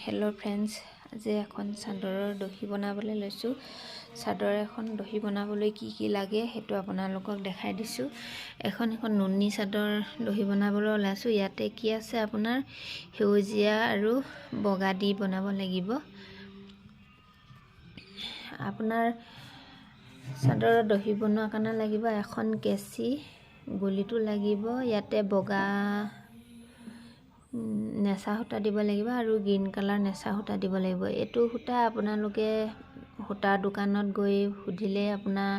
Hello' friends, আজি এখন চাদৰৰ দহি বনাবলৈ লৈছোঁ। চাদৰ এখন দহি বনাবলৈ কি কি লাগে সেইটো আপোনালোকক দেখাই দিছোঁ। এখন নুনী চাদৰ দহি বনাবলৈ ওলাইছোঁ। ইয়াতে কি আছে, আপোনাৰ সেউজীয়া আৰু বগা দি বনাব লাগিব। আপোনাৰ চাদৰৰ দহি বনোৱাৰ কাৰণে লাগিব এখন কেঁচি, গুলিটো লাগিব। ইয়াতে বগা নেচা সূতা দিব লাগিব আৰু গ্ৰীণ কালাৰ নেচা সূতা দিব লাগিব। এইটো সূতা আপোনালোকে সূতাৰ দোকানত গৈ সুধিলে আপোনাৰ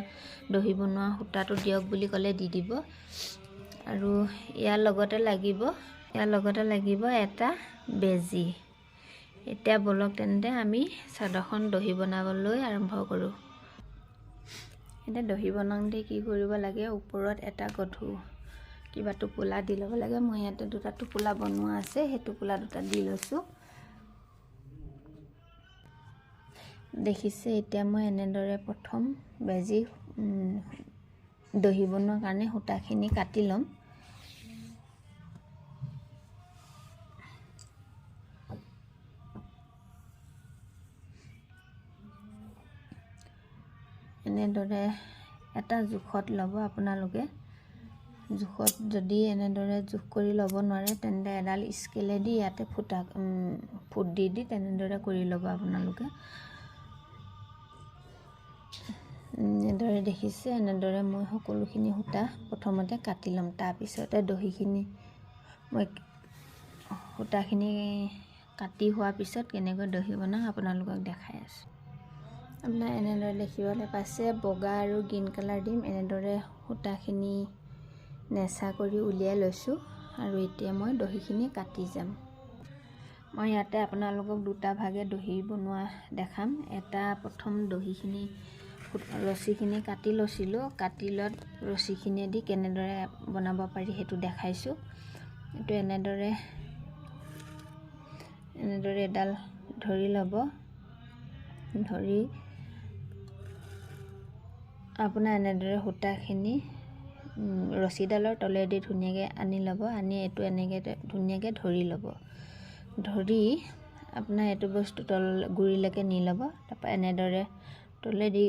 দহি বনোৱা সূতাটো দিয়ক বুলি ক'লে দি দিব। আৰু ইয়াৰ লগতে লাগিব এটা বেজী। এতিয়া বলক তেন্তে আমি চাদৰখন দহি বনাবলৈ আৰম্ভ কৰোঁ। এতিয়া দহি বনাওঁতে কি কৰিব লাগে, ওপৰত এটা গধুৰ কিবা টোপোলা দি ল'ব লাগে। মই ইয়াতে দুটা টোপোলা বনোৱা আছে, সেই টোপোলা দুটা দি লৈছোঁ। দেখিছে, এতিয়া মই এনেদৰে প্ৰথম বেজী দহি বনোৱাৰ কাৰণে সূতাখিনি কাটি ল'ম। এনেদৰে এটা জোখত ল'ব আপোনালোকে। জোখত যদি এনেদৰে জোখ কৰি ল'ব নোৱাৰে, তেন্তে এডাল স্কেলেদি ইয়াতে ফুট দি তেনেদৰে কৰি ল'ব আপোনালোকে। এনেদৰে দেখিছে, এনেদৰে মই সকলোখিনি সূতা প্ৰথমতে কাটি ল'ম। তাৰপিছতে দহিখিনি সূতাখিনি কাটি হোৱাৰ পিছত কেনেকৈ দহি বনাওঁ আপোনালোকক দেখাই আছোঁ। আপোনাৰ এনেদৰে দেখিবলৈ পাইছে, বগা আৰু গ্ৰীণ কালাৰ দিম। এনেদৰে সূতাখিনি নেচা কৰি উলিয়াই লৈছোঁ আৰু এতিয়া মই দহিখিনি কাটি যাম। মই ইয়াতে আপোনালোকক দুটা ভাগে দহি বনোৱা দেখাম। এটা প্ৰথম ৰছীখিনি কাটি লৈছিলোঁ। কাটি লোৱাত ৰছীখিনিয়েদি কেনেদৰে বনাব পাৰি সেইটো দেখাইছোঁ। এইটো এনেদৰে এডাল ধৰি ল'ব। ধৰি আপোনাৰ এনেদৰে সূতাখিনি ৰছীডালৰ তলেদি ধুনীয়াকৈ আনি ল'ব। আনি এইটো এনেকৈ ধুনীয়াকৈ ধৰি ল'ব। ধৰি আপোনাৰ এইটো বস্তু গুৰিলৈকে নি ল'ব। তাৰপৰা এনেদৰে তলেদি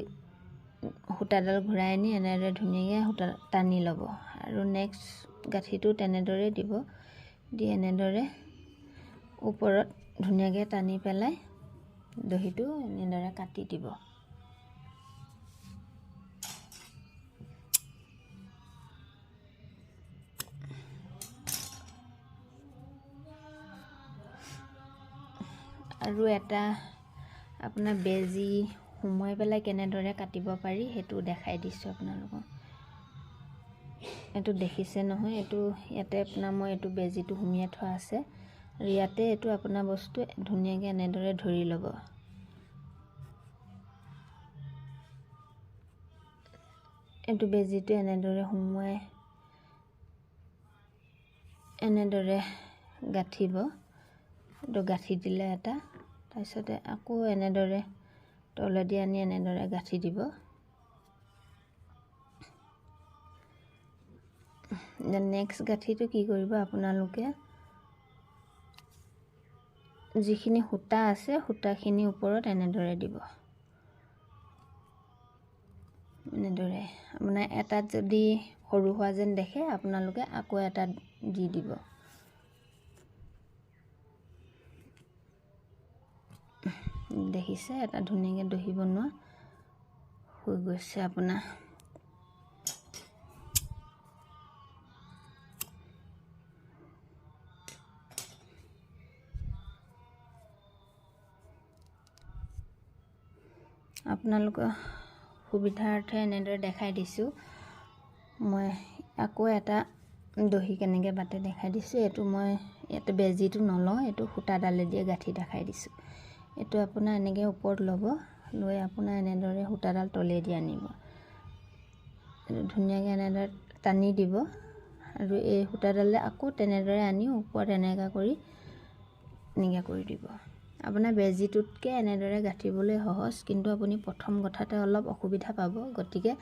সূতাডাল ঘূৰাই আনি এনেদৰে ধুনীয়াকৈ সূতা টানি ল'ব। আৰু নেক্সট গাঁঠিটো তেনেদৰে দিব। দি এনেদৰে ওপৰত ধুনীয়াকৈ টানি পেলাই দহিটো এনেদৰে কাটি দিব। আৰু এটা আপোনাৰ বেজী সোমোৱাই পেলাই কেনেদৰে কাটিব পাৰি সেইটো দেখাই দিছোঁ আপোনালোকক। এইটো দেখিছে নহয়, ইয়াতে মই এইটো বেজীটো সুমিয়াই থোৱা আছে। আৰু ইয়াতে এইটো আপোনাৰ বস্তু ধুনীয়াকৈ এনেদৰে ধৰি ল'ব। এইটো বেজীটো এনেদৰে সুমুৱাই এনেদৰে গাঁঠিব। এইটো গাঁঠি দিলে এটা, তাৰপিছতে আকৌ এনেদৰে তলেদি আনি এনেদৰে গাঁঠি দিব। নেক্সট গাঁঠিটো কি কৰিব, আপোনালোকে যিখিনি সূতা আছে সূতাখিনি ওপৰত এনেদৰে দিব। এনেদৰে আপোনাৰ এটাত যদি সৰু হোৱা যেন দেখে, আপোনালোকে আকৌ এটাত দি দিব। দেখিছে, এটা ধুনীয়াকৈ দহি বনোৱা হৈ গৈছে আপোনাৰ। আপোনালোকৰ সুবিধাৰ্থে এনেদৰে দেখাই দিছোঁ। মই আকৌ এটা দহি কেনেকৈ বাটে দেখাই দিছোঁ। এইটো মই ইয়াতে বেজীটো নলওঁ, এইটো সূতাডালেদিয়ে গাঁঠি দেখাই দিছোঁ। এইটো আপোনাৰ এনেকৈ ওপৰত ল'ব। লৈ আপোনাৰ এনেদৰে সূতাডাল তলেদি আনিব। এইটো ধুনীয়াকৈ এনেদৰে টানি দিব। আৰু এই সূতাডালে আকৌ তেনেদৰে আনি ওপৰত এনেকৈ কৰি দিব। আপোনাৰ বেজীটোতকৈ এনেদৰে গাঁঠিবলৈ সহজ, কিন্তু আপুনি প্ৰথম কথাতে অলপ অসুবিধা পাব। গতিকে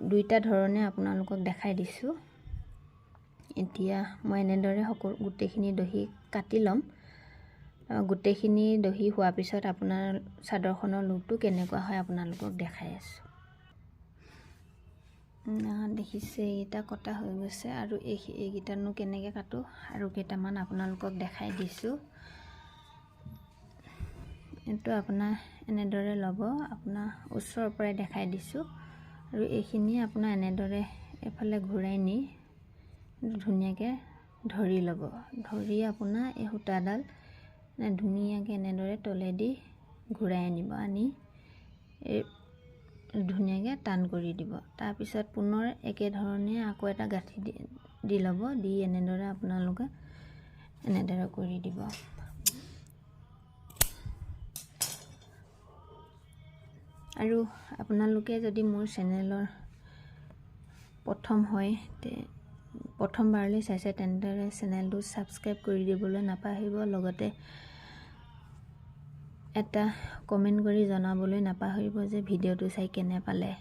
দুইটা ধৰণে আপোনালোকক দেখাই দিছোঁ। এতিয়া মই এনেদৰে গোটেইখিনি দহি কাটি ল'ম। গোটেইখিনি দহি হোৱাৰ পিছত আপোনাৰ চাদৰখনৰ লুকটো কেনেকুৱা হয় আপোনালোকক দেখাই আছোঁ। দেখিছে এইকেইটা কটা হৈ গৈছে আৰু এইকেইটানো কেনেকৈ কাটো আৰু কেইটামান আপোনালোকক দেখাই দিছোঁ। এইটো আপোনাৰ এনেদৰে ল'ব, আপোনাৰ ওচৰৰ পৰাই দেখাই দিছোঁ। আৰু এইখিনি আপোনাৰ এনেদৰে এফালে ঘূৰাই নি ধুনীয়াকৈ ধৰি ল'ব। ধৰি আপোনাৰ এই সূতাডাল ধুনীয়াকৈ এনেদৰে তলেদি ঘূৰাই আনিব, আনি এই ধুনীয়াকৈ টান কৰি দিব। তাৰপিছত পুনৰ একেধৰণে আকৌ এটা গাঁঠি দি ল'ব, দি এনেদৰে আপোনালোকে এনেদৰে কৰি দিব। আৰু আপোনালোকে যদি মোৰ চেনেলৰ প্ৰথমবাৰলৈ চাইছে তেনেদৰে চেনেলটো ছাবস্ক্ৰাইব কৰি দিবলৈ নাপাহৰিব। লগতে এটা কমেণ্ট কৰি জনাবলৈ নাপাহৰিব যে ভিডিঅ'টো চাই কেনে পালে।